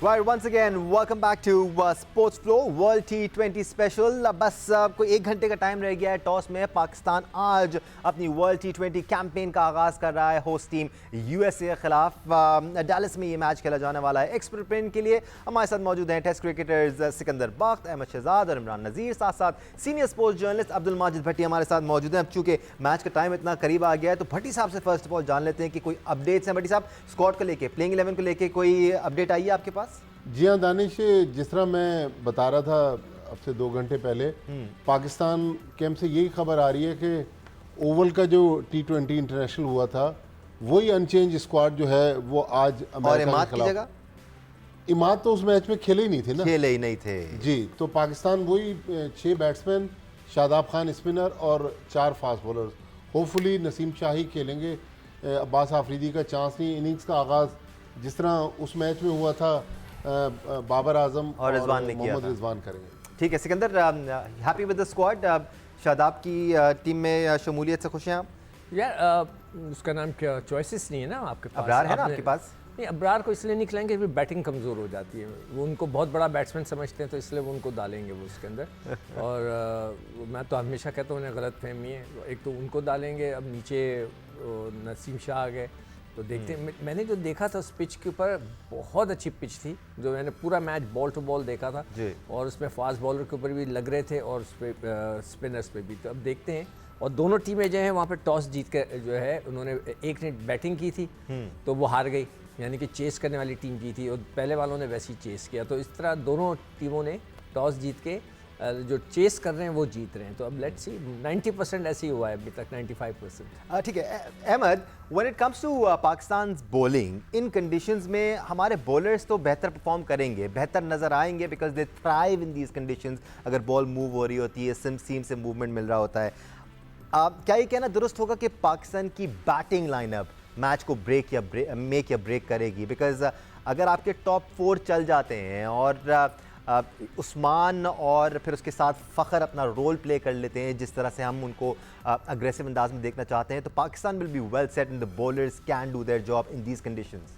Right, once again, welcome back to Sports Flow World T20 Special. बस कोई 1 घंटे का टाइम रह गया है टॉस में। पाकिस्तान आज अपनी वर्ल्ड T20 कैंपेन का आगाज़ कर रहा है होस्ट टीम यूएसए के खिलाफ। डैलस में ये मैच खेला जाने वाला है। एक्सपर्ट प्लेन के लिए हमारे साथ मौजूद हैं टेस्ट क्रिकेटर्स सिकंदर बख्त, अहमद शहजाद और इमरान नज़ीर। साथ साथ senior sports journalist Abdul Majid Bhatti हमारे साथ मौजूद हैं। अब चूँकि मैच का टाइम इतना करीब आ गया है तो भट्टी साहब से फर्स्ट ऑफ ऑल जान लेते हैं कि कोई अपडेट्स हैं। भट्टी साहब, स्क्वाड को लेके, प्लेइंग 11 को लेके कोई अपडेट आई है आपके पास? जी हाँ दानिश, जिस तरह मैं बता रहा था अब से 2 घंटे पहले, पाकिस्तान कैंप से यही खबर आ रही है कि ओवल का जो T20 इंटरनेशनल हुआ था वही अनचेंज स्क्वाड जो है वो आज अमेरिका के खिलाफ। इमाद तो उस मैच में खेले ही नहीं थे ना, खेले ही नहीं थे जी। तो पाकिस्तान वही 6 बैट्समैन, शादाब खान स्पिनर और 4 फास्ट बॉलर्स। होपफुली नसीम शाही खेलेंगे। अब्बास आफरीदी का चांस नहीं। इनिंग्स का आगाज़ जिस तरह उस मैच में हुआ था बाबर आजम और मोहम्मद रिजवान करेंगे। ठीक है Sikandar, happy with the squad? Shadab की टीम में शमूलियत से खुश हैं आप? यार उसका नाम क्या, चॉइसेस नहीं है ना आपके पास? अबरार है ना आपके पास? नहीं, अबरार को इसलिए नहीं खिलाएंगे फिर बैटिंग कमज़ोर हो जाती है। वो उनको बहुत बड़ा बैट्समैन समझते हैं तो इसलिए वो उनको डालेंगे वो उसके अंदर। और मैं तो हमेशा कहता हूँ उन्हें गलत फहमी है। एक तो उनको डालेंगे, अब नीचे नसीम शाह आ गए तो देखते हैं। मैंने जो देखा था उस पिच के ऊपर, बहुत अच्छी पिच थी। जो मैंने पूरा मैच बॉल टू बॉल देखा था और उसमें फास्ट बॉलर के ऊपर भी लग रहे थे और उस पर स्पिनर्स पे भी। तो अब देखते हैं। और दोनों टीमें जो हैं वहाँ पे टॉस जीत कर जो है उन्होंने, एक ने बैटिंग की थी तो वो हार गई, यानी कि चेस करने वाली टीम की थी और पहले वालों ने वैसे ही चेस किया। तो इस तरह दोनों टीमों ने टॉस जीत के जो चेस कर रहे हैं वो जीत रहे हैं। तो अब लेट्स सी, 90% ऐसे ही हुआ है अभी तक, 95%। ठीक है Ahmad, when it comes to Pakistan bowling, इन कंडीशंस में हमारे बॉलर्स तो बेहतर परफॉर्म करेंगे, बेहतर नज़र आएंगे because they thrive in these conditions. अगर बॉल मूव हो रही होती है, सीम से मूवमेंट मिल रहा होता है। क्या ये कहना दुरुस्त होगा कि पाकिस्तान की बैटिंग लाइनअप मैच को मेक या ब्रेक करेगी? बिकॉज अगर आपके टॉप 4 चल जाते हैं और उस्मान और फिर उसके साथ फ़खर अपना रोल प्ले कर लेते हैं जिस तरह से हम उनको अग्रेसिव अंदाज में देखना चाहते हैं, तो Pakistan will be well set and the bowlers can do their job in these conditions.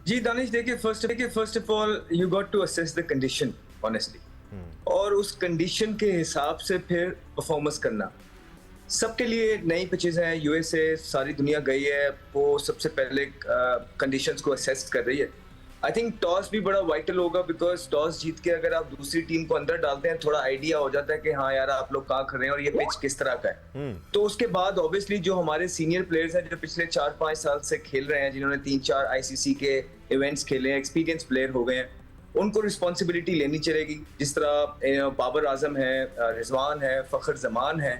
जी दानिश, देखिए first of all you got to assess the condition honestly, और उस कंडीशन के हिसाब से फिर परफॉर्मेंस करना। सबके लिए नई पिचेस हैं, यूएसए सारी दुनिया गई है, वो सबसे पहले कंडीशंस को असेस कर रही है। आई थिंक टॉस भी बड़ा वाइटल होगा बिकॉज टॉस जीत के अगर आप दूसरी टीम को अंदर डालते हैं, थोड़ा आइडिया हो जाता है कि हाँ यार आप लोग कहाँ खड़े हैं और ये पिच किस तरह का है। तो उसके बाद ऑब्वियसली जो हमारे सीनियर प्लेयर्स हैं जो पिछले 4-5 साल से खेल रहे हैं, जिन्होंने 3-4 आईसीसी के इवेंट्स खेले हैं, एक्सपीरियंस प्लेयर हो गए हैं, उनको रिस्पॉन्सिबिलिटी लेनी चलेगी। जिस तरह बाबर आजम है, रिजवान है, फखर जमान है,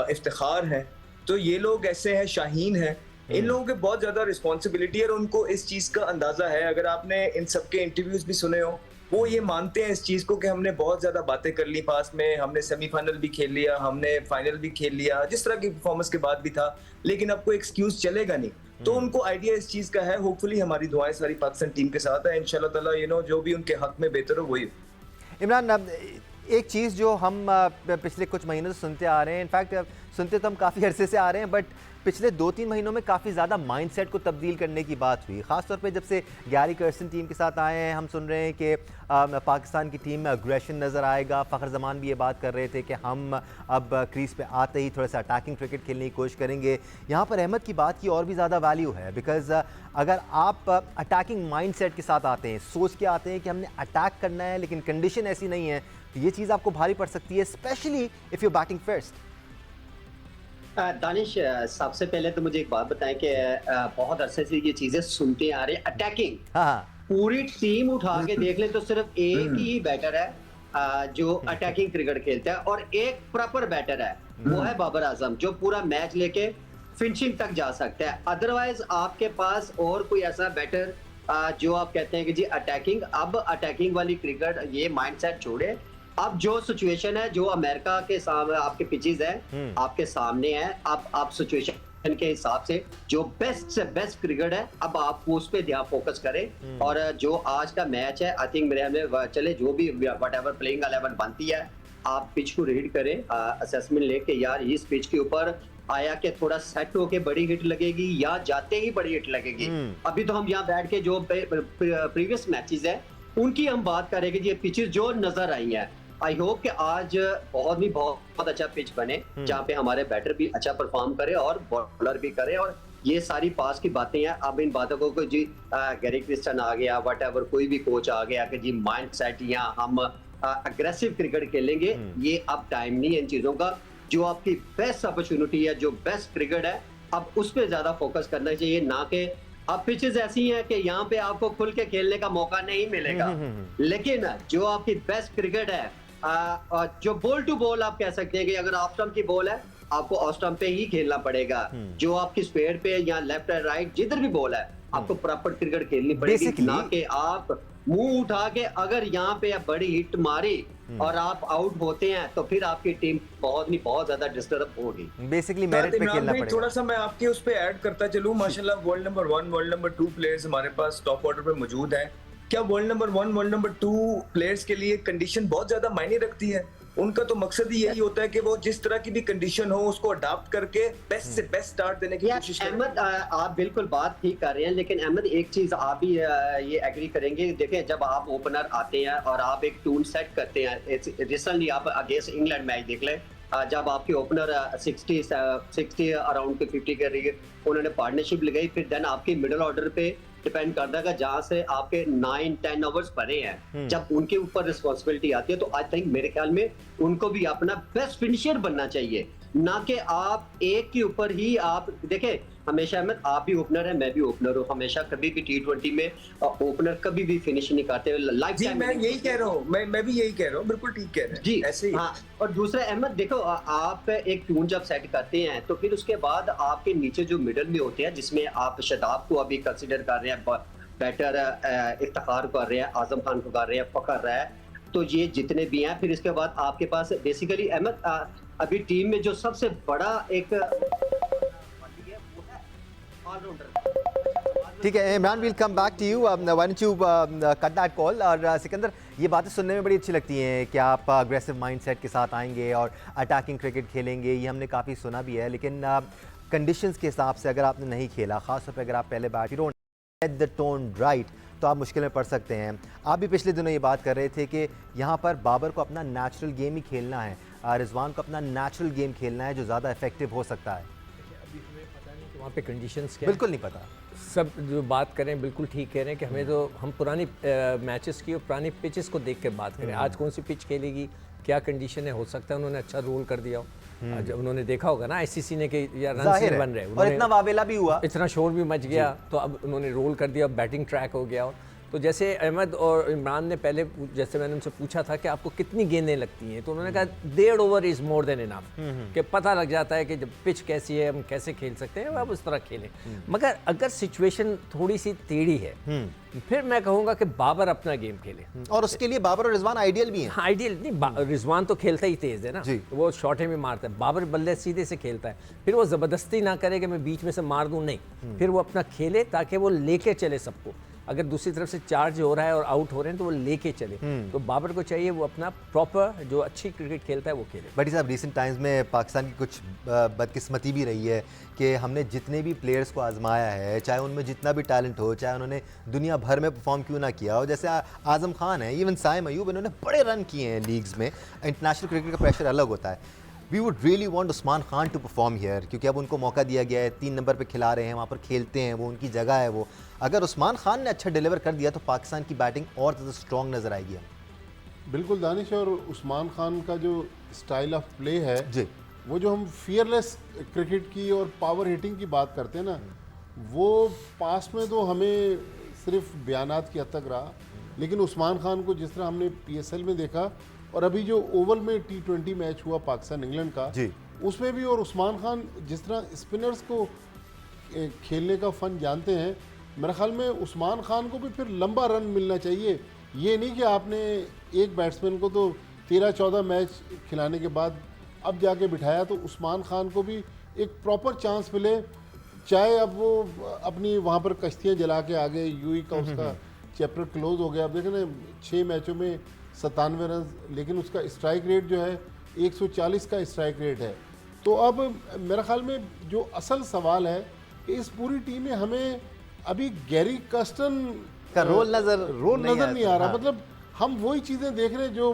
इफ्तिखार है, तो ये लोग ऐसे हैं, शाहीन है, इन लोगों के बहुत ज्यादा रिस्पॉन्सिबिलिटी है और उनको इस चीज का अंदाजा है। अगर आपने इन सबके इंटरव्यूज भी सुने हो, वो ये मानते हैं इस चीज को कि हमने बहुत ज्यादा बातें कर ली पास में, हमने सेमीफाइनल भी खेल लिया, हमने फाइनल भी खेल लिया, जिस तरह की परफॉर्मेंस के बाद भी था, लेकिन अब कोई एक्सक्यूज चलेगा नहीं। तो उनको आइडिया इस चीज का है। होपफुली हमारी दुआएं सारी पाकिस्तान टीम के साथ है, इंशाल्लाह ताला जो भी उनके हक में बेहतर हो वही। इमरान, एक चीज़ जो हम पिछले कुछ महीनों से सुनते आ रहे हैं, इनफैक्ट सुनते तो हम काफ़ी अरसे से आ रहे हैं, बट पिछले 2-3 महीनों में काफ़ी ज़्यादा माइंडसेट को तब्दील करने की बात हुई। ख़ासतौर पे जब से गैरी कर्सन टीम के साथ आए हैं, हम सुन रहे हैं कि पाकिस्तान की टीम में अग्रेशन नज़र आएगा। फ़खर जमान भी ये बात कर रहे थे कि हम अब क्रीज पे आते ही थोड़ा सा अटैकिंग क्रिकेट खेलने की कोशिश करेंगे। यहाँ पर अहमद की बात की और भी ज़्यादा वैल्यू है बिकॉज अगर आप अटैकिंग माइंडसेट के साथ आते हैं, सोच के आते हैं कि हमने अटैक करना है, लेकिन कंडीशन ऐसी नहीं है, तो ये चीज़ आपको भारी पड़ सकती है, specially if you batting first. Danish, सबसे पहले तो मुझे एक बात बताएं कि बहुत अरसे से ये चीजें सुनते आ रहे हैं। अटैकिंग, पूरी टीम उठा के देख ले तो सिर्फ एक ही बैटर है जो अटैकिंग क्रिकेट खेलता है और एक प्रॉपर बैटर है, वो है बाबर आजम, जो पूरा मैच लेके फिनिशिंग तक जा सकता है। अदरवाइज आपके पास और कोई ऐसा बैटर जो आप कहते हैं कि जी अटैकिंग, अब अटैकिंग वाली क्रिकेट ये माइंडसेट छोड़े। अब जो सिचुएशन है, जो अमेरिका के सामने आपके पिचेस हैं, आपके सामने है, अब आप सिचुएशन के हिसाब से जो बेस्ट से बेस्ट क्रिकेट है, अब आप उस पे ध्यान फोकस करें। और जो आज का मैच है, आई थिंक मेरे हमें चले जो भी व्हाटएवर प्लेइंग 11 बनती है, आप पिच को रीड करें, असेसमेंट लेके यार इस पिच के ऊपर आया कि थोड़ा सेट होके बड़ी हिट लगेगी या जाते ही बड़ी हिट लगेगी। अभी तो हम यहाँ बैठ के जो प्रीवियस मैचेस है उनकी हम बात करेंगे, ये पिचेस जो नजर आई हैं। आई होप कि आज बहुत अच्छा पिच बने जहाँ पे हमारे बैटर भी अच्छा परफॉर्म करे और बॉलर भी करे, और ये सारी पास की बातें हैं। अब इन बातों को जी गैरी क्रिस्टन आ गया, वट कोई भी कोच आ गया कि जी माइंड सेट या हम अग्रेसिव क्रिकेट खेलेंगे, ये अब टाइम नहीं है इन चीजों का। जो आपकी बेस्ट अपॉर्चुनिटी है, जो बेस्ट क्रिकेट है, अब उस पर ज्यादा फोकस करना चाहिए, ना कि अब पिचेस ऐसी हैं कि यहाँ पे आपको खुल के खेलने का मौका नहीं मिलेगा। लेकिन जो आपकी बेस्ट क्रिकेट है, जो बॉल टू बॉल आप कह सकते हैं कि अगर ऑफ स्टंप की बॉल है आपको ऑफ स्टंप पे ही खेलना पड़ेगा। जो आपकी स्पेड पे या लेफ्ट एंड राइट जिधर भी बॉल है आपको प्रॉपर क्रिकेट खेलनी पड़ेगी, ना कि आप मुंह उठा के अगर यहाँ पे आप बड़ी हिट मारी और आप आउट होते हैं तो फिर आपकी टीम बहुत ज्यादा डिस्टर्ब होगी। बेसिकली मेरिट पे खेलना पड़ेगा। थोड़ा सा मैं आपके उस पे ऐड करता चलूं, माशाल्लाह world number 1 world number 2 players हमारे पास टॉप ऑर्डर पे मौजूद हैं। क्या world number 1 world number 2 players के लिए कंडीशन बहुत ज्यादा मायने रखती है? उनका तो मकसद ही यही होता है कि वो जिस तरह की भी कंडीशन हो उसको अडॉप्ट करके बेस्ट से बेस्ट स्टार्ट देने की कोशिश करें। अहमद, आप बिल्कुल बात ठीक कर रहे हैं, लेकिन अहमद एक चीज आप भी ये एग्री करेंगे। देखें, जब आप ओपनर आते हैं और आप एक टून सेट करते हैं, रिसेंटली आप अगेंस्ट इंग्लैंड मैच देख लें, जब आपके ओपनर 60 अराउंड के 50 के रही उन्होंने पार्टनरशिप लगाई, फिर देन आपकी मिडिल ऑर्डर पे डिपेंड करता है जहां से आपके 9-10 ओवर्स पड़े हैं, जब उनके ऊपर रिस्पॉन्सिबिलिटी आती है तो आई थिंक मेरे ख्याल में उनको भी अपना बेस्ट फिनिशर बनना चाहिए, ना कि आप एक के ऊपर ही आप देखें। हमेशा अहमद, आप भी ओपनर है, मैं भी ओपनर हूँ, हमेशा कभी भी T20 में ओपनर कभी भी फिनिश नहीं करते लाइफ टाइम। मैं यही कह रहा हूँ, मैं भी यही कह रहा हूँ, बिल्कुल ठीक कह रहे हैं जी, ऐसे ही। हाँ। और दूसरा अहमद देखो, आप एक ट्यून जब सेट करते हैं तो फिर उसके बाद आपके नीचे जो मिडल में होते हैं, जिसमें आप शदाब को अभी कंसिडर कर रहे हैं, बैटर इफ्तिखार कर रहे हैं, आजम खान को कर रहे हैं, फखर रहा है, तो ये जितने भी हैं, फिर इसके बाद आपके पास बेसिकली अहमद अभी टीम में जो सबसे बड़ा एक ठीक है Imran, will come back to you, why don't you cut that call. और सिकंदर, ये बातें सुनने में बड़ी अच्छी लगती हैं कि आप अग्रेसिव माइंडसेट के साथ आएंगे और अटैकिंग क्रिकेट खेलेंगे, ये हमने काफ़ी सुना भी है, लेकिन कंडीशंस के हिसाब से अगर आपने नहीं खेला, खासतौर पर अगर आप पहले bat don't set the tone right, तो आप मुश्किल में पड़ सकते हैं। आप भी पिछले दिनों ये बात कर रहे थे कि यहाँ पर बाबर को अपना नेचुरल गेम ही खेलना है, रिजवान को अपना नेचुरल गेम खेलना है जो ज़्यादा इफेक्टिव हो सकता है। अभी हमें पता नहीं कि वहाँ पे कंडीशंस क्या, बिल्कुल नहीं पता। सब जो बात करें बिल्कुल ठीक कह रहे हैं कि हमें तो हम पुरानी मैचेस की और पुरानी पिचेस को देख के बात करें, आज कौन सी पिच खेलेगी, क्या कंडीशन है, हो सकता है उन्होंने अच्छा रोल कर दिया हो। आज उन्होंने देखा होगा ना आईसीसी ने कि या रन नहीं बन रहे, और इतना वावेला भी हुआ, इतना शोर भी मच गया, तो अब उन्होंने रोल कर दिया, बैटिंग ट्रैक हो गया। तो जैसे अहमद और इमरान ने पहले, जैसे मैंने उनसे पूछा था कि आपको कितनी गेंदें लगती हैं, तो उन्होंने कहा 1.5 over is more than enough, कि पता लग जाता है कि जब पिच कैसी है, हम कैसे खेल सकते हैं, अब उस तरह खेलें। मगर अगर सिचुएशन थोड़ी सी टेढ़ी है, फिर मैं कहूँगा कि बाबर अपना गेम खेले, और उसके लिए बाबर और रिजवान आइडियल भी हैं। हाँ, आइडियल नहीं, रिजवान तो खेलता ही तेज़ है ना, वो शॉर्टे में मारता है, बाबर बल्ले सीधे से खेलता है, फिर वो ज़बरदस्ती ना करे कि मैं बीच में से मार दूँ, नहीं, फिर वो अपना खेले ताकि वो लेके चले सबको। अगर दूसरी तरफ से चार्ज हो रहा है और आउट हो रहे हैं तो वो लेके चले, तो बाबर को चाहिए वो अपना प्रॉपर जो अच्छी क्रिकेट खेलता है वो खेले। बड़ी साहब, रिसेंट टाइम्स में पाकिस्तान की कुछ बदकिस्मती भी रही है कि हमने जितने भी प्लेयर्स को आजमाया है, चाहे उनमें जितना भी टैलेंट हो, चाहे उन्होंने दुनिया भर में परफॉर्म क्यों ना किया हो, जैसे आजम खान है, इवन साइम अयूब, इन्होंने बड़े रन किए हैं लीग्स में। इंटरनेशनल क्रिकेट का प्रेशर अलग होता है। We would really want Usman Khan to perform here, क्योंकि अब उनको मौका दिया गया है, 3 नंबर पे खिला रहे हैं, वहाँ पर खेलते हैं, वो उनकी जगह है। वो अगर उस्मान खान ने अच्छा डिलीवर कर दिया तो पाकिस्तान की बैटिंग और ज़्यादा स्ट्रॉन्ग नज़र आएगी हमें। बिल्कुल दानिश, और उस्मान खान का जो स्टाइल ऑफ प्ले है जी, वो जो हम फियरलेस क्रिकेट की और पावर हिटिंग की बात करते हैं ना, वो पास में तो हमें सिर्फ बयानात की हद तक रहा, लेकिन उस्मान खान को जिस तरह हमने PSL में देखा और अभी जो ओवल में T20 मैच हुआ पाकिस्तान इंग्लैंड का जी, उसमें भी, और उस्मान खान जिस तरह स्पिनर्स को खेलने का फ़न जानते हैं, मेरे ख्याल में उस्मान खान को भी फिर लंबा रन मिलना चाहिए। ये नहीं कि आपने एक बैट्समैन को तो 13-14 मैच खिलाने के बाद अब जाके बिठाया, तो उस्मान खान को भी एक प्रॉपर चांस मिले, चाहे अब वो अपनी वहाँ पर कश्तियाँ जला के आ गए, यूई का उसका चैप्टर क्लोज हो गया। अब देखें ना, 6 मैचों में 97 रन, लेकिन उसका स्ट्राइक रेट जो है 140 का स्ट्राइक रेट है। तो अब मेरा ख्याल में जो असल सवाल है कि इस पूरी टीम में हमें अभी गैरी कर्स्टन का रोल नजर नहीं आ रहा। हाँ। मतलब हम वही चीजें देख रहे हैं जो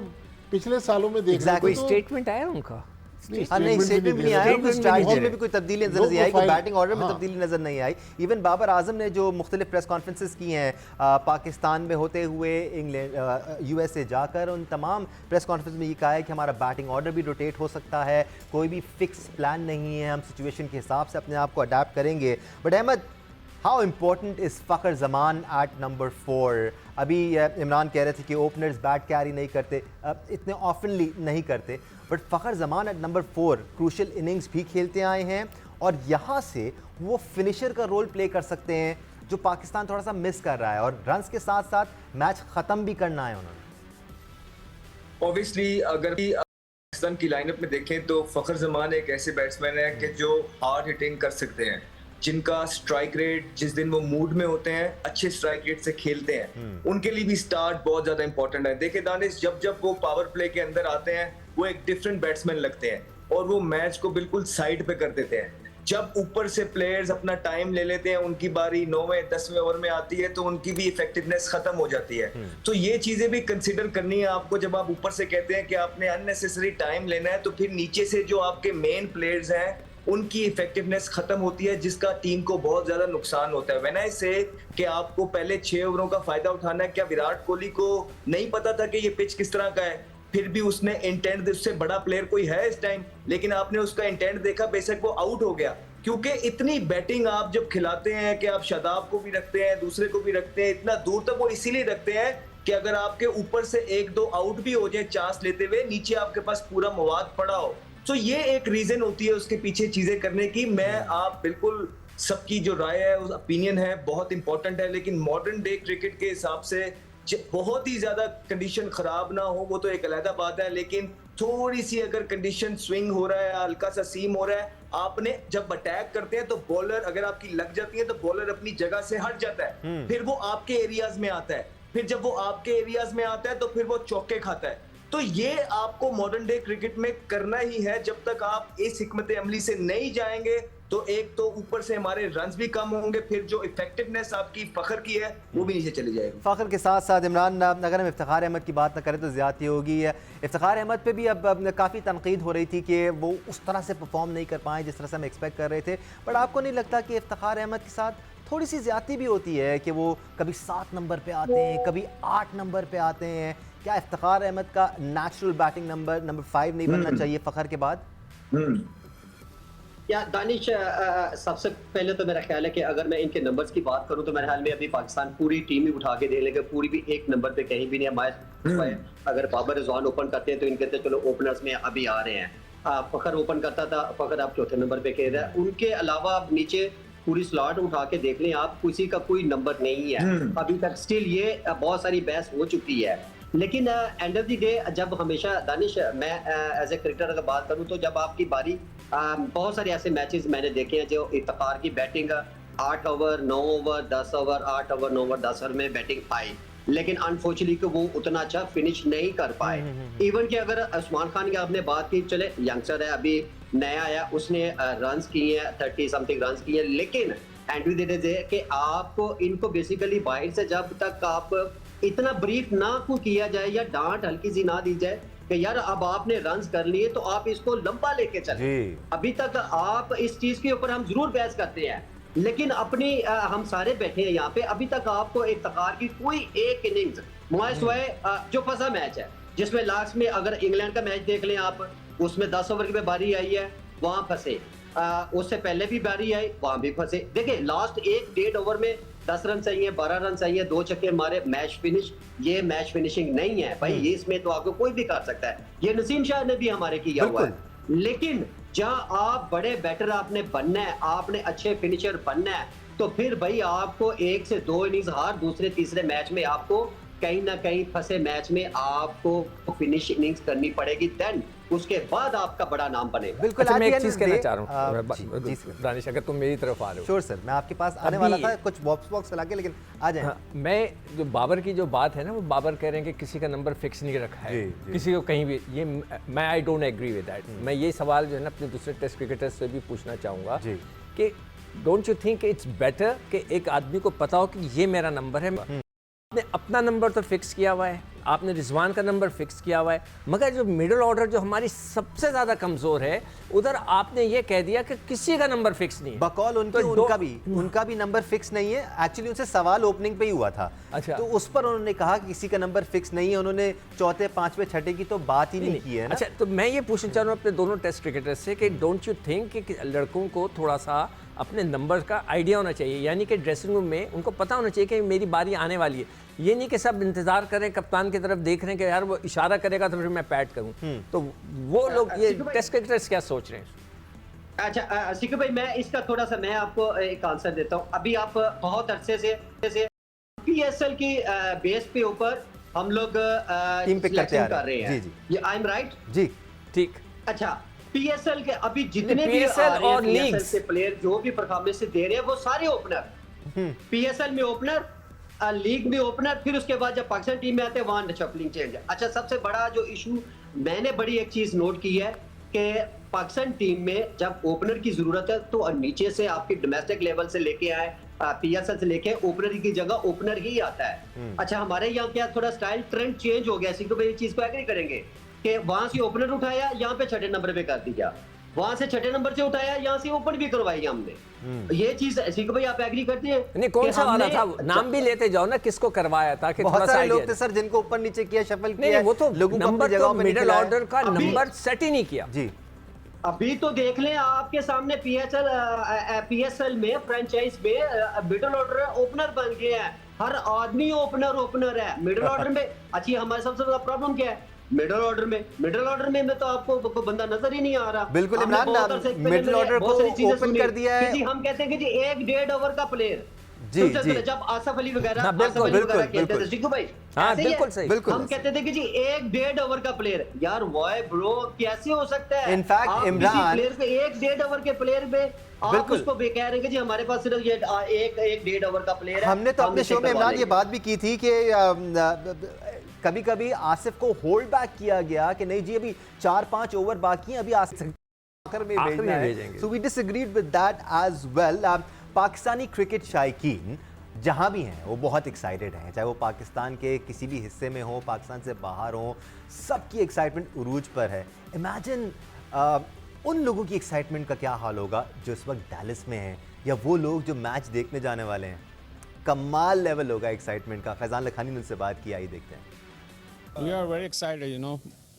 पिछले सालों में देख रहे कोई थे। स्टेटमेंट आया उनका? नहीं, स्टेटमेंट भी नहीं आया, कोई स्ट्रैटेजी में भी कोई तब्दीली नजर नहीं आई, कोई बैटिंग ऑर्डर में तब्दीली नजर नहीं आई। इवन बाबर आजम ने जो मुख्तलिफ प्रेस कॉन्फ्रेंसेस की हैं पाकिस्तान में होते हुए इंग्लैंड USA जाकर, उन तमाम प्रेस कॉन्फ्रेंस में ये कहा है कि हमारा बैटिंग ऑर्डर भी रोटेट हो सकता है, कोई भी फिक्स प्लान नहीं है, हम सिचुएशन के हिसाब से अपने आप को अडेप्ट करेंगे। But Ahmad, how important is Fakhar Zaman at number 4? अभी इमरान कह रहे थे कि ओपनर्स बैट कैरी नहीं करते, इतने ऑफनली नहीं करते, but Fakhar Zaman at number 4 crucial innings भी खेलते आए हैं और यहाँ से वो फिनिशर का रोल प्ले कर सकते हैं जो पाकिस्तान थोड़ा सा मिस कर रहा है, और रन्स के साथ साथ मैच ख़त्म भी करना है उन्होंने। ऑब्वियसली अगर पाकिस्तान की लाइनअप में देखें तो फ़खर जमान एक ऐसे बैट्समैन है कि जो हार्ड हिटिंग कर सकते हैं, जिनका स्ट्राइक रेट, जिस दिन वो मूड में होते हैं अच्छे स्ट्राइक रेट से खेलते हैं, उनके लिए भी स्टार्ट बहुत ज्यादा इंपॉर्टेंट है। देखिए दानिश, जब वो पावर प्ले के अंदर आते हैं वो एक डिफरेंट बैट्समैन लगते हैं और वो मैच को बिल्कुल साइड पे कर देते हैं। जब ऊपर से प्लेयर्स अपना टाइम ले लेते हैं, उनकी बारी 9वें 10वें ओवर में आती है तो उनकी भी इफेक्टिवनेस खत्म हो जाती है। तो ये चीजें भी कंसीडर करनी है आपको। जब आप ऊपर से कहते हैं कि आपने अननेसेसरी टाइम लेना है, तो फिर नीचे से जो आपके मेन प्लेयर्स हैं उनकी इफेक्टिवनेस खत्म होती है, जिसका टीम को बहुत ज्यादा नुकसान होता है। व्हेन आई से कि आपको पहले 6 ओवरों का फायदा उठाना है, क्या विराट कोहली को नहीं पता था कि ये पिच किस तरह का है? फिर भी उसने इंटेंट, उससे बड़ा प्लेयर कोई है इस टाइम, लेकिन आपने उसका इंटेंट देखा, बेशक वो आउट हो गया। क्योंकि इतनी बैटिंग आप जब खिलाते हैं कि आप शादाब को भी रखते हैं, दूसरे को भी रखते हैं, इतना दूर तक वो इसीलिए रखते हैं कि अगर आपके ऊपर से 1-2 आउट भी हो जाए चांस लेते हुए, नीचे आपके पास पूरा मवाद पड़ा हो। तो ये एक रीजन होती है उसके पीछे चीजें करने की। मैं आप बिल्कुल सबकी जो राय है, उस ओपिनियन है, बहुत इंपॉर्टेंट है, लेकिन मॉडर्न डे क्रिकेट के हिसाब से बहुत ही ज्यादा कंडीशन खराब ना हो वो तो एक अलग बात है, लेकिन थोड़ी सी अगर कंडीशन स्विंग हो रहा है, हल्का सा सीम हो रहा है, आपने जब अटैक करते हैं तो बॉलर अगर आपकी लग जाती है तो बॉलर अपनी जगह से हट जाता है, फिर वो आपके एरियाज में आता है, फिर जब वो आपके एरियाज में आता है तो फिर वो चौके खाता है। तो ये आपको मॉडर्न डे क्रिकेट में करना ही है। जब तक आप इस हिकमत अमली से नहीं जाएंगे तो एक तो ऊपर से हमारे रन्स भी कम होंगे, फिर जो इफेक्टिवनेस आपकी फ़खर की है वो भी नीचे चली जाएगी। फ़खर के साथ साथ इमरान, अगर हम इफ्तिखार अहमद की बात ना करें तो ज़्यादती होगी। इफ्तिखार अहमद पे भी अब काफ़ी तनकीद हो रही थी कि वो उस तरह से परफॉर्म नहीं कर पाए जिस तरह से हम एक्सपेक्ट कर रहे थे, बट आपको नहीं लगता कि इफ्तिखार अहमद के साथ थोड़ी सी ज़्यादती भी होती है कि वो कभी 7 नंबर पे आते हैं, कभी 8 नंबर पे आते हैं? क्या इफ्तिखार अहमद का नेचुरल बैटिंग नंबर 5 नहीं बनना चाहिए फ़खर के बाद? या दानिश, सबसे पहले तो मेरा ख्याल है कि अगर मैं इनके नंबर्स की बात करूं तो मेरे ख्याल में अभी पाकिस्तान पूरी टीम ही उठा के दे लेगा, पूरी भी एक नंबर पे कहीं भी नहीं है। अगर बाबर रिजवान ओपन करते हैं तो इनके तो चलो ओपनर्स में अभी आ रहे हैं। फ़खर ओपन करता था, फ़खर आप चौथे नंबर पे खेल रहा है। उनके अलावा आप नीचे पूरी स्लॉट उठा के देख लें, आप किसी का कोई नंबर नहीं है अभी तक। स्टिल ये बहुत सारी बहस हो चुकी है, लेकिन एंड ऑफ द डे जब हमेशा दानिश, मैं एज ए क्रिकेटर अगर बात करूं तो जब आपकी बारी, बहुत सारे ऐसे मैचेस मैंने देखे हैं जो इफ्तिखार की batting 8 over 9 over 10 over 8 over 9 over 10 over में बैटिंग आई, लेकिन अनफॉर्चुनेटली वो उतना अच्छा फिनिश नहीं कर पाए। इवन कि अगर उस्मान खान की आपने बात की, चले यंगस्टर है, अभी नया आया, उसने रन्स किए हैं 30 समथिंग रन्स किए हैं, लेकिन एंड ऑफ द डे कि आपको इनको बेसिकली बाहर से जब तक आप इतना ब्रीफ ना को किया जाए या डांट हल्की सी ना दी जाए कि यार अब आपने रन्स कर लिए तो आप इसको लंबा लेके चले। अभी तक आप इस चीज के ऊपर हम जरूर बहस करते हैं, लेकिन अपनी हम सारे बैठे हैं यहाँ पे, अभी तक आपको इफ्तिखार की कोई एक इनिंग्स मुआयस हुआ है जो फंसा मैच है, जिसमें लास्ट में अगर इंग्लैंड का मैच देख लें आप, उसमें 10 ओवर की बारी आई है, वहां फंसे। उससे पहले भी बारी आई, वहां भी फंसे। देखिए लास्ट 1-1.5 ओवर में 10 रन चाहिए, 12 रन चाहिए, 2 छक्के मारे, मैच फिनिश। ये मैच फिनिशिंग नहीं है भाई, ये इसमें तो आपको कोई भी कर सकता है। ये नसीम शाह ने भी हमारे किया हुआ है, लेकिन जहां आप बड़े बैटर आपने बनना है, आपने अच्छे फिनिशर बनना है, तो फिर भाई आपको 1 से 2 इनिंग्स हर दूसरे तीसरे मैच में आपको कहीं ना कहीं फंसे मैच में आपको फिनिश इनिंग्स करनी पड़ेगी, देन उसके बाद आपका बड़ा नाम बनेगा। बिल्कुल। अच्छा, at मैं the एक end चीज़ of the कहना day, चाह रहा जी, हूँ जी सर। दानिश, अगर तुम मेरी तरफ आ रहे हो। श्योर सर, मैं आपके पास आने वाला था कुछ बॉक्स चला के, लेकिन आ जाए। हाँ, मैं जो बाबर की जो बात है ना, वो बाबर कह रहे हैं कि किसी का नंबर फिक्स नहीं रखा है, किसी को कहीं भी, ये मैं I don't agree with that. मैं ये सवाल जो है ना अपने दूसरे टेस्ट क्रिकेटर्स से भी पूछना चाहूँगा कि don't you think it's better कि एक आदमी को पता हो कि ये मेरा नंबर है। आपने अपना नंबर तो फिक्स किया हुआ है, आपने रिजवान का नंबर फिक्स किया हुआ है, मगर जो मिडिल ऑर्डर जो हमारी सबसे ज़्यादा कमज़ोर है, उधर आपने ये कह दिया कि किसी का नंबर फिक्स नहीं है। बकौल उनके तो उनका भी नंबर फिक्स नहीं है। एक्चुअली उनसे सवाल ओपनिंग पे ही हुआ था। अच्छा। तो उस पर उन्होंने कहा कि किसी का नंबर फिक्स नहीं है। उन्होंने चौथे, पांचवें, छठे की तो बात ही नहीं की है ना। अच्छा, तो मैं ये पूछना चाह रहा हूँ अपने दोनों टेस्ट क्रिकेटर्स से कि डोंट यू थिंक कि लड़कों को थोड़ा सा अपने नंबर का आइडिया होना चाहिए, यानी कि ड्रेसिंग रूम में उनको पता होना चाहिए कि मेरी बारी आने वाली है। ये नहीं कि सब इंतजार करें, कप्तान की तरफ देख रहे हैं कि यार वो इशारा करेगा तो फिर मैं पैट करूं। तो वो लोग, ये टेस्ट क्रिकेटर्स क्या सोच रहे हैं? अच्छा सिक्कू भाई, मैं इसका थोड़ा सा मैं आपको एक आंसर देता हूँ। अभी आप बहुत अरसे से PSL की बेस पे ऊपर हम लोग टीम पिक करते कर रहे हैं। जी। ये आई एम राइट जी ठीक। अच्छा, PSL के अभी जितने भी PSL और PSL लीग्स से प्लेयर जो भी परफॉर्मेंस दे रहे हैं वो सारे ओपनर। PSL में ओपनर, लीग में ओपनर, फिर उसके बाद जब पाकिस्तान टीम में आते हैं वहां शफलिंग चेंज है। अच्छा, सबसे बड़ा जो इशू मैंने बड़ी एक चीज नोट की है कि पाकिस्तान टीम में जब ओपनर की जरूरत है तो नीचे से आपकी डोमेस्टिक लेवल से लेके आए, PSL से लेके ओपनर की जगह ओपनर ही आता है। अच्छा, हमारे यहाँ क्या थोड़ा स्टाइल ट्रेंड चेंज हो गया। सिक्कू भाई चीज को एग्री करेंगे कि वहां से ओपनर उठाया, यहाँ पे छठे नंबर पे कर दिया, वहां से छठे नंबर से उठाया, यहाँ से ओपन भी करवाई हमने। ये चीज सिक्कू भाई आप एग्री करते हैं? नहीं, कौन सा वाला था, नाम भी लेते जाओ ना, किसको करवाया था कि थोड़ा बहुत सा सारे लोग idea थे सर जिनको ऊपर नीचे किया, शफल नहीं, किया। वो तो लोगों को अपनी नंबर जगहों तो पे नहीं मिडिल खिलाया। ऑर्डर का नंबर सेट ही नहीं किया। जी। अभी तो देख लें आपके सामने PSL में फ्रेंचाइज में मिडिल ऑर्डर ओपनर बन गए हैं। हर आदमी ओपनर है मिडिल ऑर्डर में। अच्छी हमारे सबसे बड़ा प्रॉब्लम क्या है मिडिल ऑर्डर में तो आपको कोई बंदा नजर ही नहीं आ रहा। बिल्कुल हमने इमरान, बहुत अरसे पहले मिडिल ऑर्डर बहुत सारी को चीजें ओपन सुनी कर दिया है। कि जी हम कहते हैं कि जी 1-1.5 ओवर का प्लेयर जी, जी। जब आसफ अली वगैरह हाँ, बिल्कुल, खेलते थे सिक्कू भाई, हाँ, ऐसे ही है। बिल्कुल सही। बिल्कुल हम कहते थे कि जी 1-1.5 ओवर का प्लेयर, यार वाई ब्रो कैसे हो सकता है? In fact, आप इमरान- किसी प्लेयर पे 1-1.5 ओवर के प्लेयर पे आप बिल्कुल। उसको कह रहे हैं कि जी हमारे पास सिर्फ ये 1-1.5 ओवर का प्लेयर है। हमने तो हम अपने इसे शो में करवा इमरान ये लेंगे। बात भी की थी कि कभी कभी आसिफ को होल्ड बैक किया गया कि नहीं जी अभी 4-5 ओवर बाकी हैं, अभी आसिफ आखिर में आखिर भेजना में है। भेजेंगे। So we disagreed with that as well. Pakistani cricket शायकीन जहां भी हैं वो बहुत एक्साइटेड हैं, चाहे वो पाकिस्तान के किसी भी हिस्से में हो, पाकिस्तान से बाहर हो, सबकी एक्साइटमेंट उरूज पर है। इमेजिन उन लोगों की एक्साइटमेंट का क्या हाल होगा जो इस वक्त डैलस में हैं, या वो लोग जो मैच देखने जाने वाले हैं। कमाल लेवल होगा एक्साइटमेंट का। फैजान लखानी ने उनसे बात की, आइए देखते हैं। We are very excited, you know.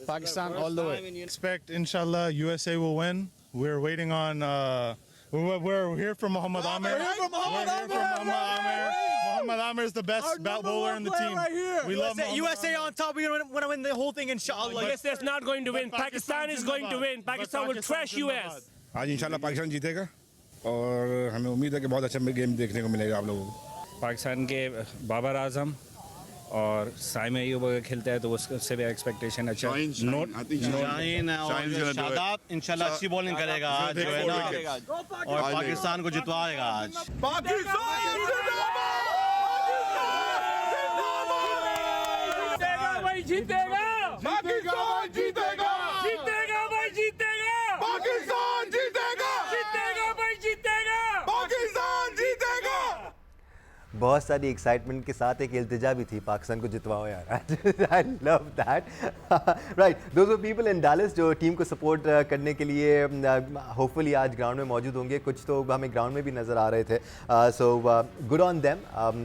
Pakistan all the way. Expect, inshallah, USA will win. We're waiting on. We're here for Muhammad Amir. We're here for Muhammad Amir. Muhammad Amir is the best bat bowler in the team. We love USA on top. We're going to win the whole thing, inshallah. USA is not going to win. Pakistan is going to win. Pakistan will trash US. आज इंशाल्लाह पाकिस्तान जीतेगा और हमें उम्मीद है कि बहुत अच्छा गेम देखने को मिलेगा आप लोगों को। पाकिस्तान के बाबर आजम और साइम अयूब अगर खेलता है तो उससे भी एक्सपेक्टेशन अच्छा। शादाब इंशाल्लाह अच्छी बॉलिंग करेगा आज जो है ना, और पाकिस्तान को जितवाएगा आज। जीतेगा भाई, जीतेगा। पाकिस्तान जीतेगा, जीतेगा भाई, जीतेगा। पाकिस्तान जीतेगा, जीतेगा भाई, जीतेगा। पाकिस्तान जीतेगा। बहुत सारी एक्साइटमेंट के साथ एक इल्तिजा भी थी, पाकिस्तान को जितवाओ यार। I love that. Right, those people in Dallas जो टीम को सपोर्ट करने के लिए होपफुली आज ग्राउंड में मौजूद होंगे। कुछ तो हमें ग्राउंड में भी नज़र आ रहे थे। So good on them.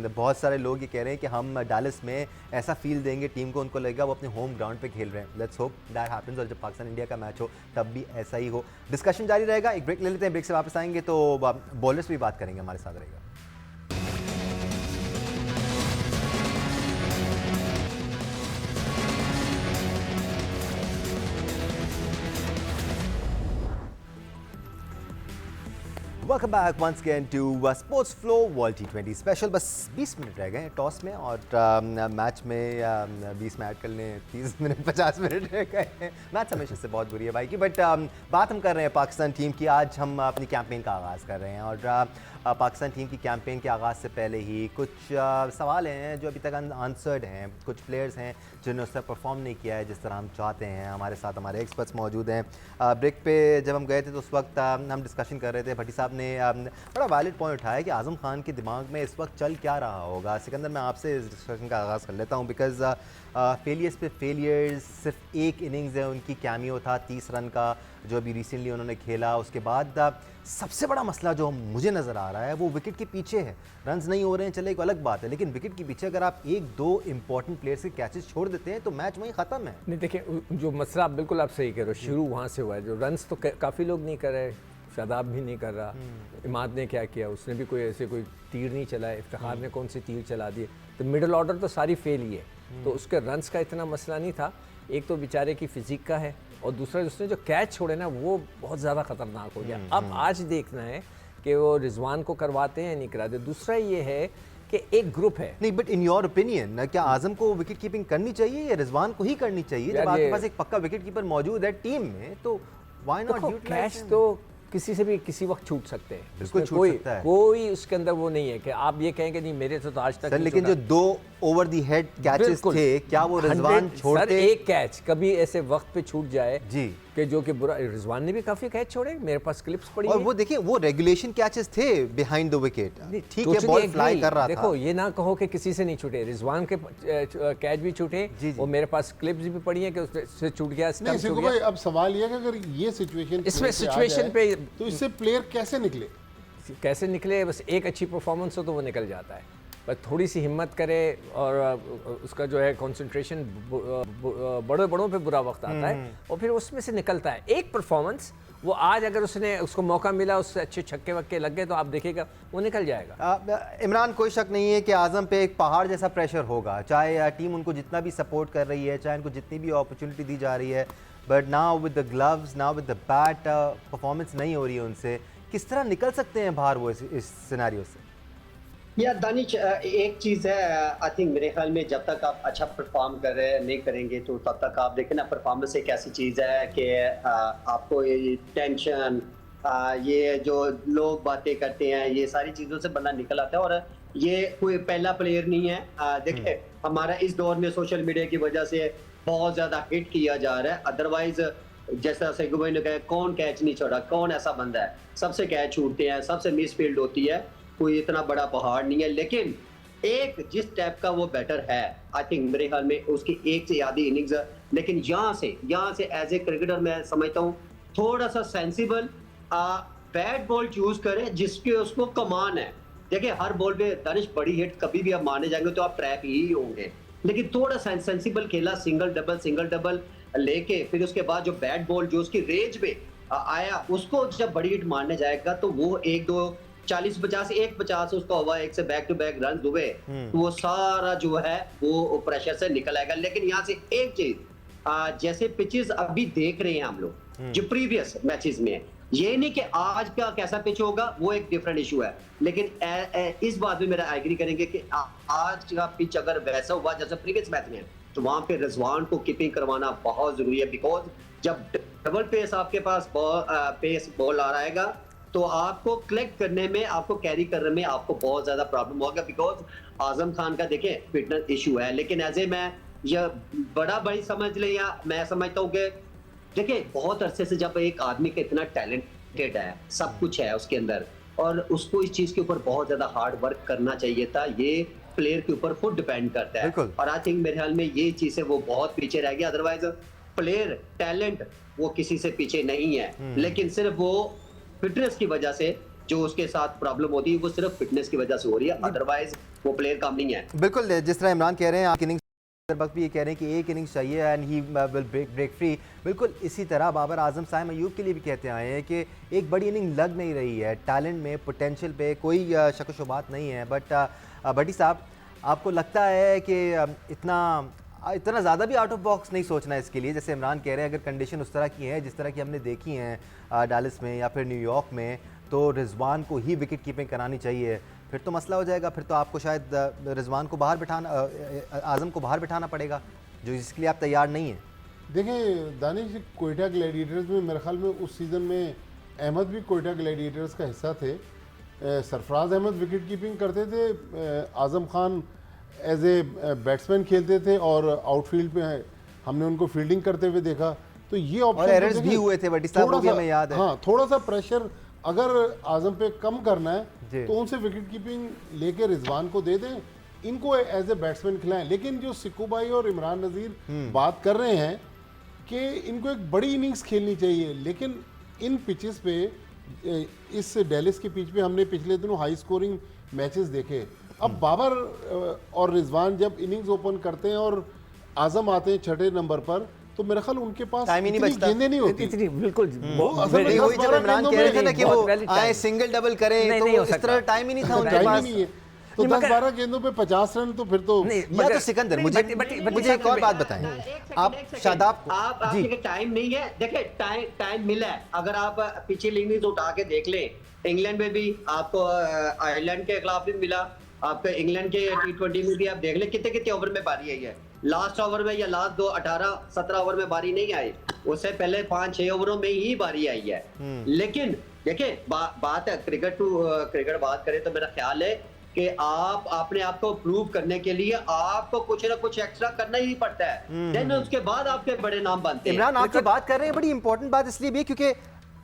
बहुत सारे लोग ये कह रहे हैं कि हम डैलस में ऐसा फील देंगे टीम को, उनको लगेगा वो अपने होम ग्राउंड पे खेल रहे हैं। लेट्स होप दैट हैपेंस, और जब पाकिस्तान इंडिया का मैच हो तब भी ऐसा ही हो। डिस्कशन जारी रहेगा, एक ब्रेक ले लेते हैं, ब्रेक से वापस आएंगे तो बॉलर्स भी बात करेंगे, हमारे साथ रहेगा। Welcome back once again to sports flow world T20 special. बस 20 मिनट रह गए हैं टॉस में और मैच में 20 में ऐड कर लें 30 मिनट 50 मिनट रह गए हैं। मैच हमेशा से बहुत बुरी है भाई की, बट बात हम कर रहे हैं पाकिस्तान टीम की। आज हम अपनी कैंपेन का आगाज़ कर रहे हैं और पाकिस्तान टीम की कैंपेन के आगाज़ से पहले ही कुछ सवाल हैं जो अभी तक अनआंसर्ड हैं। कुछ प्लेयर्स हैं जिन्होंने उससे परफॉर्म नहीं किया है जिस तरह हम चाहते हैं। हमारे साथ हमारे एक्सपर्ट्स मौजूद हैं। ब्रेक पे जब हम गए थे तो उस वक्त हम डिस्कशन कर रहे थे। भट्टी साहब ने बड़ा वैलिड पॉइंट उठाया कि आज़म खान के दिमाग में इस वक्त चल क्या रहा होगा। सिकंदर, मैं आपसे इस डिस्कशन का आगाज़ कर लेता हूँ बिकॉज फेलियर्स पे फेलियर्स। सिर्फ एक इनिंग्स है उनकी, कैमियो था 30 रन का जो अभी रिसेंटली उन्होंने खेला। उसके बाद सबसे बड़ा मसला जो मुझे नज़र आ रहा है वो विकेट के पीछे है। रन्स नहीं हो रहे हैं चले एक अलग बात है, लेकिन विकेट के पीछे अगर आप एक दो इंपॉर्टेंट प्लेयर्स के कैचेस छोड़ देते हैं तो मैच वहीं ख़त्म है। नहीं देखिए, जो मसला बिल्कुल आप सही कह रहे हो, शुरू वहाँ से हुआ है। जो रन्स तो काफ़ी लोग नहीं कर रहे, शादाब भी नहीं कर रहा। इमाद ने क्या किया, उसने भी कोई ऐसे कोई तीर नहीं चलाए। इफ्तिखार ने कौन से तीर चला दिए। तो मिडल ऑर्डर तो सारी फेल ही है। तो उसके रन्स का इतना मसला नहीं था। एक तो बेचारे की फिजिक का है और दूसरा उसने जो कैच छोड़े ना वो बहुत ज़्यादा ख़तरनाक हो गया। अब आज देखना है कि वो रिजवान को करवाते हैं या नहीं कराते। दूसरा ये है कि एक ग्रुप है। नहीं, बट इन योर ओपिनियन क्या आजम को विकेट कीपिंग करनी चाहिए या रिजवान को ही करनी चाहिए? जब आपके पास एक पक्का विकेट कीपर मौजूद है टीम में तो व्हाई नॉट यूटिलाइज? कैच तो किसी से भी किसी वक्त छूट सकते हैं। बिल्कुल छूट सकता है। कोई उसके अंदर वो नहीं है कि आप ये कहेंगे नहीं मेरे से तो आज तक सर, लेकिन जो 2 ओवर दी हेड कैचेस थे, क्या वो रिजवान छोड़ते? सर, एक कैच कभी ऐसे वक्त पे छूट जाए जी कि जो कि बुरा। रिजवान ने भी काफी कैच छोड़े, मेरे पास क्लिप्स पड़ी और वो देखिए वो रेगुलेशन कैचेस थे बिहाइंड द विकेट। ठीक है, बॉल फ्लाई कर रहा था। देखो ये ना कहो कि किसी से नहीं छूटे, रिजवान के कैच भी छूटे और मेरे पास क्लिप्स भी पड़ी हैं कि उससे छूट गया, स्टंप छूट गया। भाई अब सवाल ये है कि अगर ये सिचुएशन इसमें सिचुएशन पे तो इससे प्लेयर कैसे निकले? बस एक अच्छी परफॉर्मेंस हो तो वो निकल जाता है। बस थोड़ी सी हिम्मत करे और उसका जो है कंसंट्रेशन, बड़ों पे बुरा वक्त आता है और फिर उसमें से निकलता है। एक परफॉर्मेंस वो आज अगर उसको मौका मिला, उससे अच्छे छक्के वक्के लग गए तो आप देखिएगा वो निकल जाएगा। इमरान, कोई शक नहीं है कि आजम पे एक पहाड़ जैसा प्रेशर होगा, चाहे टीम उनको जितना भी सपोर्ट कर रही है, चाहे उनको जितनी भी अपॉर्चुनिटी दी जा रही है। But now with the gloves, now with the bat, performance नहीं हो रही है उनसे। किस तरह निकल सकते हैं बाहर वो इस सिनेरियो से? या दानिश, एक चीज़ है, आई थिंक मेरे ख्याल में जब तक आप अच्छा परफॉर्म कर रहे नहीं करेंगे तो तब तक आप देखें ना, परफॉर्मेंस एक ऐसी चीज़ है कि आपको ये टेंशन, ये जो लोग बातें करते हैं, ये सारी चीज़ों से बंदा निकल आता है। और ये कोई पहला प्लेयर नहीं है। देखिए हमारा इस दौर में सोशल मीडिया की वजह से बहुत ज़्यादा हिट किया जा रहा है। अदरवाइज जैसा सेगू भाई ने कहा, कौन कैच नहीं छोड़ा, कौन ऐसा बंदा है? सबसे कैच छूटते हैं, सबसे मिस फील्ड होती है, कोई इतना बड़ा पहाड़ नहीं है। लेकिन एक जिस टाइप का वो बैटर है, आई थिंक मेरे ख्याल में उसकी एक से आधी इनिंग्स है। लेकिन यहाँ से एज ए क्रिकेटर मैं समझता हूँ थोड़ा सा सेंसिबल बैट बॉल चूज करे जिसके उसको कमान है। देखिए हर बॉल पे दानिश बड़ी हिट कभी भी आप माने जाएंगे तो आप ट्रैप ही होंगे, लेकिन थोड़ा सेंसिबल खेला, सिंगल डबल लेके फिर उसके बाद जो बैट बॉल जो उसकी रेंज पे आया उसको जब बड़ी हिट मारने जाएगा तो वो 1-2 40-50 1-50 उसका हुआ, एक से बैक टू बैक रन हुए तो वो सारा जो है वो प्रेशर से निकल आएगा। लेकिन यहाँ से एक चीज, जैसे पिचेस अभी देख रहे हैं हम लोग जो प्रीवियस मैचेस में है, ये नहीं कि आज का कैसा पिच होगा वो एक डिफरेंट इशू है। लेकिन इस बात में मेरा एग्री करेंगे कि आज का पिच अगर वैसा हुआ जैसे प्रीवियस मैच में तो वहां पे रिजवान को कीपिंग करवाना बहुत जरूरी है। बिकॉज जब डबल पेस आपके पास पेस बॉल आ रहेगा तो आपको कलेक्ट करने में, आपको कैरी करने में आपको बहुत ज्यादा प्रॉब्लम होगा। बिकॉज आजम खान का देखें फिटनेस इशू है। लेकिन ऐसे मैं यह बड़ा भाई समझ ले, या मैं समझता हूँ कि देखिए बहुत अरसे से जब एक आदमी का इतना टैलेंटेड है, सब कुछ है उसके अंदर और उसको इस चीज के ऊपर बहुत ज्यादा हार्ड वर्क करना चाहिए था। ये प्लेयर के ऊपर खुद डिपेंड करता है और आई थिंक मेरे ख्याल में ये चीज है वो बहुत पीछे रह गया। अदरवाइज प्लेयर टैलेंट वो किसी से पीछे नहीं है, लेकिन सिर्फ वो फिटनेस की वजह से जो उसके साथ प्रॉब्लम होती है वो सिर्फ फिटनेस की वजह से हो रही है, अदरवाइज वो प्लेयर काम नहीं है। बिल्कुल, जिस तरह इमरान कह रहे हैं आप इनिंग्स वक्त भी ये कह रहे हैं कि एक इनिंग्स चाहिए and he will break free. बिल्कुल इसी तरह बाबर आजम साइम अयूब के लिए भी कहते आए हैं कि एक बड़ी इनिंग लग नहीं रही है, टैलेंट में, पोटेंशियल पे कोई शक व शुबात नहीं है। बट भट्टी साहब, आपको लगता है कि इतना ज़्यादा भी आउट ऑफ बॉक्स नहीं सोचना है इसके लिए? जैसे इमरान कह रहे हैं अगर कंडीशन उस तरह की है जिस तरह की हमने देखी हैं डालिस में या फिर न्यूयॉर्क में, तो रिजवान को ही विकेट कीपिंग करानी चाहिए, फिर तो मसला हो जाएगा। फिर तो आपको शायद रिजवान को बाहर बिठाना, आज़म को बाहर बिठाना पड़ेगा, जो इसके लिए आप तैयार नहीं हैं। देखिए दानिश, कोयटा ग्लैडिएटर्स में मेरे ख्याल में उस सीज़न में अहमद भी कोयटा ग्लैडिएटर्स का हिस्सा थे। सरफराज अहमद विकेट कीपिंग करते थे, Azam Khan as a batsman खेलते थे और आउटफील्ड पे हमने उनको फील्डिंग करते हुए देखा। तो ये और एरर्स भी हुए थे बटी साहब, वो भी हमें याद है। हाँ, थोड़ा सा प्रेशर अगर आज़म पे कम करना है तो उनसे विकेट कीपिंग लेके रिजवान को दे दें, इनको एज ए बैट्समैन खिलाएं। लेकिन जो सिक्कू भाई और इमरान नज़ीर बात कर रहे हैं कि इनको एक बड़ी इनिंग्स खेलनी चाहिए, लेकिन इन पिचेस पे, इस डेलिस के पिच पे हमने पिछले दिनों हाई स्कोरिंग मैचेस देखे। अब बाबर और रिजवान जब इनिंग्स ओपन करते हैं और आज़म आते हैं छठे नंबर पर, तो मेरे ख्याल उनके पास टाइम ही नहीं बचता, गेंदें नहीं होती। इतनी बिल्कुल वही जब इमरान कह रहे थे ना कि वो आए सिंगल डबल करें, तो इस तरह टाइम ही नहीं था उनके पास। तो 10-12 गेंदों पे 50 रन, तो फिर तो या तो सिकंदर, मुझे एक और बात बताएं आप, शादाब आप आपके टाइम नहीं है। देखिए टाइम मिला है, अगर आप पिछली इनिंग्स उठा के देख लें, इंग्लैंड में भी आपको आयरलैंड के खिलाफ भी मिला, आपके इंग्लैंड के T20 में भी आप देख लें कितने ओवर में बारी आई है। लास्ट ओवर में या लास्ट 18-17 ओवर में बारी नहीं आई, उससे पहले 5-6 ओवरों में ही बारी आई है। लेकिन देखिए बात है क्रिकेट बात करें तो मेरा ख्याल है कि आप अपने आप को प्रूव करने के लिए आपको कुछ ना कुछ एक्स्ट्रा करना ही पड़ता है, देन उसके बाद आपके बड़े नाम बनते हैं। इमरान, आप जो बात कर रहे हैं बड़ी इंपॉर्टेंट बात इसलिए भी है क्योंकि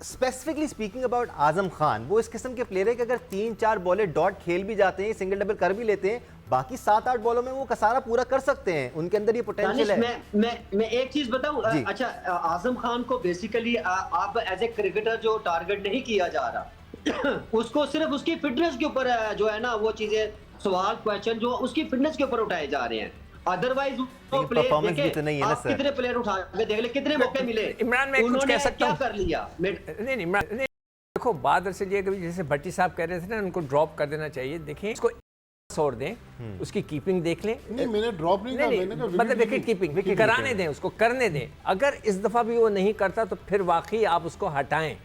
specifically speaking about Azam Khan, वो इस किस्म के प्लेयर है कि अगर 3-4 बॉलें डॉट खेल भी जाते हैं, सिंगल डबल कर भी लेते हैं, बाकी 7-8 बॉलों में वो कसारा पूरा कर सकते हैं, उनके अंदर ये पोटेंशियल है। मैं एक चीज बताऊं, अच्छा आजम खान को बेसिकली आप एज ए क्रिकेटर जो टारगेट नहीं किया जा रहा उसको सिर्फ उसकी फिटनेस के ऊपर जो है ना वो चीजें, सवाल क्वेश्चन जो उसकी फिटनेस के ऊपर उठाए जा रहे हैं। अदरवाइज वो परफॉर्मेंस भी तो नहीं है ना सर। कितने प्लेयर उठा के देख ले, कितने मौके मिले इमरान, मैं कुछ कह सकता हूं, क्या कर लिया। नहीं इमरान, देखो बात दरअसल ये कभी जैसे भट्टी साहब कह रहे थे ना, उनको ड्रॉप कर देना चाहिए। देखें इसको छोड़ दें, उसकी कीपिंग देख लें। नहीं, मैंने ड्रॉप नहीं कहा, मैंने कहा मतलब विकेट कीपिंग कराने दें, उसको करने दें। अगर इस दफा भी वो नहीं करता तो फिर वाकई आप उसको हटाएं।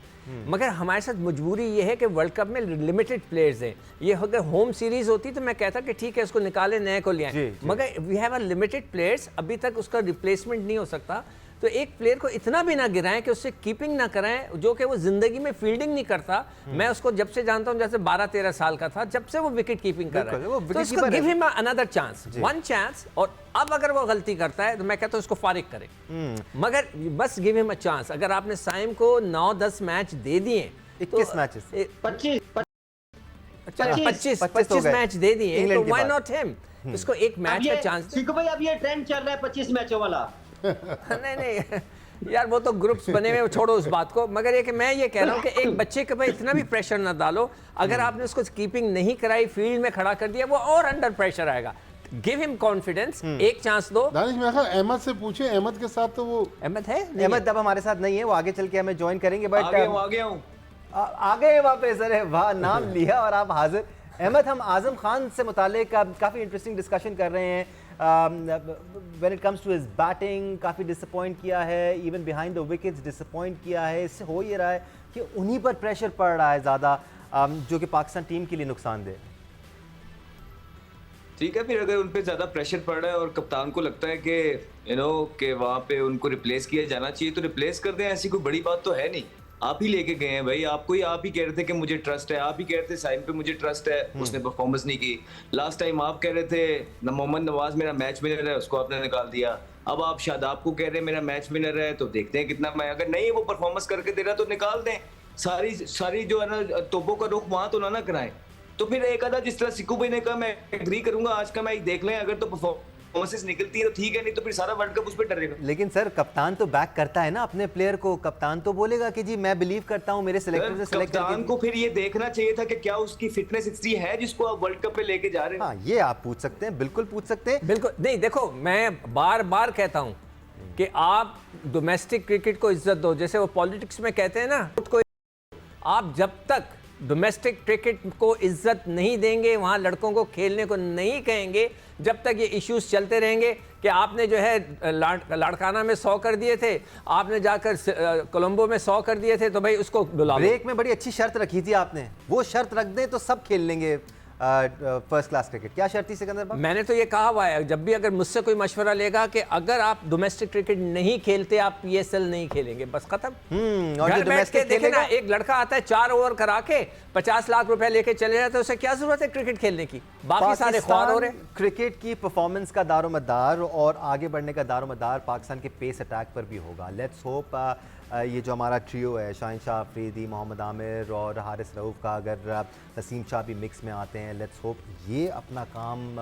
मगर हमारे साथ मजबूरी ये है कि वर्ल्ड कप में लिमिटेड प्लेयर्स हैं। ये अगर होम सीरीज होती तो मैं कहता कि ठीक है उसको निकाले, नए को ले आए, मगर we have a limited players, अभी तक उसका रिप्लेसमेंट नहीं हो सकता। तो एक प्लेयर को इतना भी ना गिराएं कि उससे कीपिंग ना कराएं, जो कि वो जिंदगी में फील्डिंग नहीं करता। मैं उसको जब से जानता हूं, जैसे 12-13 साल का था, जब से वो विकेट कीपिंग कर रहा है, तो उसको give him another chance, one chance. और अब अगर वो गलती करता है तो मैं कहता हूं उसको फारिग करें, मगर बस गिव हिम अ चांस। अगर आपने साइम को 9-10 मैच दे दिए, 21 मैचेस, 25 मैच दे दिए, तो व्हाई नॉट हिम, उसको एक मैच का चांस। भाई अब ये ट्रेंड चल रहा है 25 मैचों वाला। नहीं यार, वो तो ग्रुप्स बने हुए, छोड़ो उस बात को। मगर ये कि मैं ये कह रहा हूँ कि एक बच्चे के पे इतना भी प्रेशर ना डालो। अगर आपने उसको कीपिंग नहीं कराई, फील्ड में खड़ा कर दिया, वो और अंडर प्रेशर आएगा। गिव हिम कॉन्फिडेंस, एक चांस दो। दानिश, मैं कहा अहमद से पूछे, अहमद के साथ तो वो अहमद है, अहमद अब हमारे साथ नहीं है, वो आगे चल के हमें ज्वाइन करेंगे। बट आ गया हूं वापस, अरे वाह, नाम लिया और आप हाजिर। अहमद, हम आजम खान से मुतालिक काफ़ी इंटरेस्टिंग डिस्कशन कर रहे हैं। When it comes to his batting, काफ़ी डिसअपॉइंट किया है, even behind the wickets disappoint किया है। इससे हो ये रहा है कि उन्हीं पर प्रेशर पड़ रहा है ज़्यादा, जो कि पाकिस्तान टीम के लिए नुकसानदेह। ठीक है, फिर अगर उन पे ज़्यादा प्रेशर पड़ रहा है और कप्तान को लगता है कि कि वहाँ पे उनको रिप्लेस किया जाना चाहिए, तो रिप्लेस कर दें, ऐसी कोई बड़ी बात तो है नहीं। आप ही लेके गए हैं भाई, आप ही कह रहे थे कि मुझे ट्रस्ट है, आप ही कह रहे थे साइम पे मुझे ट्रस्ट है, उसने परफॉर्मेंस नहीं की। लास्ट टाइम आप कह रहे थे मोहम्मद नवाज मेरा मैच विनर है, उसको आपने निकाल दिया। अब आप शादाब को कह रहे हैं मेरा मैच विनर है, तो देखते हैं कितना। मैं अगर नहीं वो परफॉर्मेंस करके दे रहा तो निकाल दें। सारी जो है ना तोपों का रुख वहां तो ना कराएं। तो फिर एक आधा, जिस तरह सिक्कू भाई ने कहा, मैं एग्री करूंगा, आज का मैच देख लें, अगर तो परफॉर्मेंसेस निकलती है तो ठीक है, नहीं तो फिर सारा वर्ल्ड कप उस पर डरेगा। लेकिन सर, कप्तान तो बैक करता है ना अपने प्लेयर को। कप्तान तो बोलेगा कि जी मैं बिलीव करता हूं, मेरे सिलेक्टर से सिलेक्ट करके। कप्तान को फिर ये देखना चाहिए था कि क्या उसकी फिटनेस इतनी है जिसको आप वर्ल्ड कप पे लेके जा रहे हैं। हाँ, ये आप पूछ सकते हैं, बिल्कुल पूछ सकते हैं। बिल्कुल नहीं, देखो मैं बार बार कहता हूं कि आप डोमेस्टिक क्रिकेट को इज्जत दो, जैसे वो पॉलिटिक्स में कहते हैं ना, आप जब तक डोमेस्टिक क्रिकेट को इज्जत नहीं देंगे, वहाँ लड़कों को खेलने को नहीं कहेंगे जब तक ये इश्यूज चलते रहेंगे कि आपने जो है लाड़काना में 100 कर दिए थे, आपने जाकर कोलंबो में 100 कर दिए थे, तो भाई उसको बुला लो। ब्रेक में बड़ी अच्छी शर्त रखी थी आपने, वो शर्त रख दें तो सब खेल लेंगे फर्स्ट क्लास क्रिकेट। क्या शर्त थी सिकंदर भाई? मैंने तो ये कहा हुआ है, जब भी अगर मुझसे कोई मशवरा लेगा कि अगर आप डोमेस्टिक क्रिकेट नहीं खेलते आप PSL नहीं खेलेंगे, बस खत्म। और घर बैठ के देखे ना, एक लड़का आता है 4 ओवर करा के 50 लाख रुपए लेके चले जाते हैं, उसे क्या जरूरत है क्रिकेट खेलने की? बाकी सारे ख्वार हो रहे। क्रिकेट की परफॉर्मेंस का दारोमदार और आगे बढ़ने का दारोमदार पाकिस्तान के पेस अटैक पर भी होगा। लेट्स होप ये जो हमारा ट्रियो है, शाहीन शाह अफरीदी, मोहम्मद आमिर और हारिस रऊफ का, अगर नसीम शाह भी मिक्स में आते हैं, लेट्स होप ये अपना काम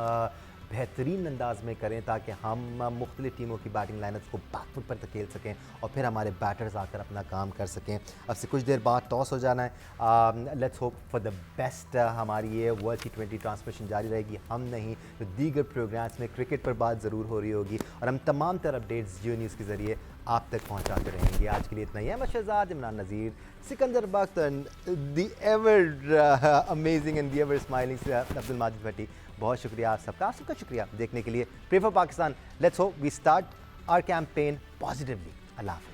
बेहतरीन अंदाज में करें ताकि हम मुख्तलिफ टीमों की बैटिंग लाइनअप्स को बैकफुट पर धकेल सकें और फिर हमारे बैटर्स आकर अपना काम कर सकें। अब से कुछ देर बाद टॉस हो जाना है। Let's hope for the best. हमारी ये वर्ल्ड T20 ट्रांसमिशन जारी रहेगी, हम नहीं तो दीगर प्रोग्राम्स में क्रिकेट पर बात ज़रूर हो रही होगी और हम तमाम तरह अपडेट्स जियो न्यूज़ के ज़रिए आप तक पहुंचाते रहेंगे। आज के लिए इतना ही है। Ahmed Shehzad, Imran Nazir, Sikandar Bakht, the ever amazing and the ever smiling Abdul Majid Bhatti, बहुत शुक्रिया आप सबका शुक्रिया देखने के लिए। Pray for Pakistan, let's hope we start our campaign positively. Allah हाफ़िज़।